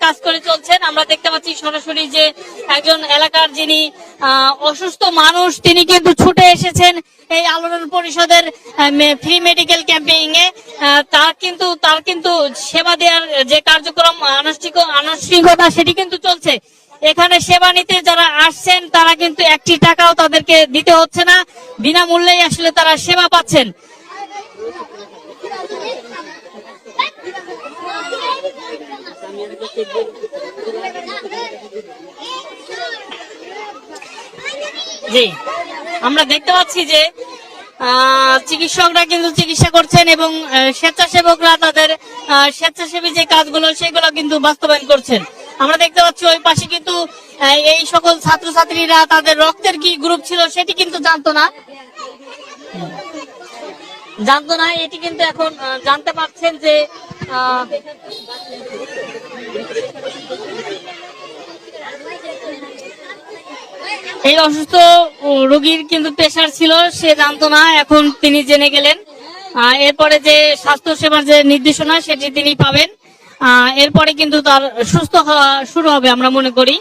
কাজ করে চলছেন। আমরা দেখতে পাচ্ছি সরাসরি যে একজন এলাকার যিনি অসুস্থ মানুষ, তিনি কিন্তু ছুটে এসেছেন এই আলোড়ন পরিষদের ফ্রি মেডিকেল ক্যাম্পেইন এ। তার কিন্তু সেবা দেওয়ার যে কার্যক্রম আনুষ্ঠানিকতা সেটি কিন্তু চলছে। এখানে সেবা নিতে যারা আসছেন তারা কিন্তু একটি টাকাও তাদেরকে দিতে হচ্ছে না, বিনামূল্যেই আসলে তারা সেবা পাচ্ছেন। জি, আমরা দেখতে পাচ্ছি যে চিকিৎসকরা কিন্তু চিকিৎসা করছেন এবং স্বেচ্ছাসেবকরা তাদের স্বেচ্ছাসেবী যে কাজগুলো সেগুলো কিন্তু বাস্তবায়ন করছেন। আমরা দেখতে পাচ্ছি ওই পাশে কিন্তু এই সকল ছাত্রছাত্রীরা তাদের রক্তের কি গ্রুপ ছিল সেটি কিন্তু জানতো না, এটি কিন্তু এখন জানতে পারছেন যে এই অসুস্থ রোগীর কিন্তু প্রেশার ছিল, সে জানতো না, এখন তিনি জেনে গেলেন। এরপরে যে স্বাস্থ্য সেবার যে নির্দেশনা সেটি তিনি পাবেন, এরপরে কিন্তু তার সুস্থ হওয়া শুরু হবে আমরা মনে করি।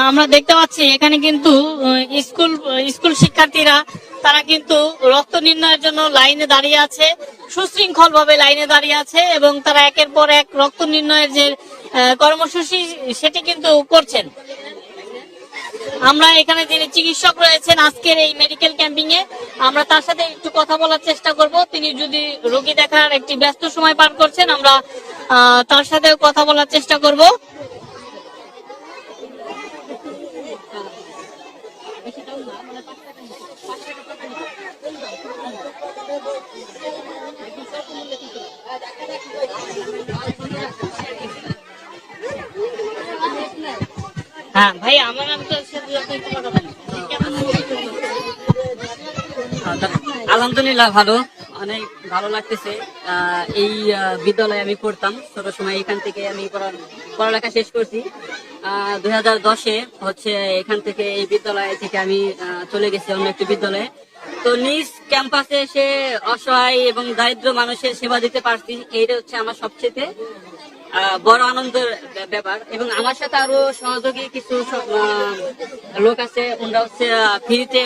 আমরা দেখতে পাচ্ছি এখানে কিন্তু স্কুল শিক্ষার্থীরা তারা কিন্তু রক্ত নির্ণয়ের জন্য লাইনে দাঁড়িয়ে আছে, সুশৃঙ্খল ভাবে লাইনে দাঁড়িয়ে আছে এবং তারা একের পর এক রক্ত নির্ণয়ের যে কর্মসূচি সেটি কিন্তু করছেন। আমরা এখানে যিনি চিকিৎসক রয়েছেন আজকের এই মেডিকেল ক্যাম্পিং এ, আমরা তার সাথে একটু কথা বলার চেষ্টা করব। তিনি যদি রোগী দেখার একটি ব্যস্ত সময় পার করছেন, আমরা তার সাথে কথা বলার চেষ্টা করব। হ্যাঁ ভাই, আমার নাম তো আলহামদুলিল্লাহ ভালো, অনেক ভালো লাগতেছে। এই বিদ্যালয়ে আমি পড়তাম ছোট সময়, এখান থেকে আমি পড়ালেখা শেষ করছি 2010-এ। হচ্ছে এখান থেকে এই বিদ্যালয় থেকে আমি চলে গেছি অন্য একটি বিদ্যালয়ে। তো নিজ ক্যাম্পাসে এসে অসহায় এবং দারিদ্র মানুষের সেবা দিতে পারছি, এইটা হচ্ছে আমার সবচেয়ে বড় আনন্দের ব্যাপার। এবং আমার সাথে আরো সহযোগী কিছু লোক আছে, ওনারা হচ্ছে ফ্রিতে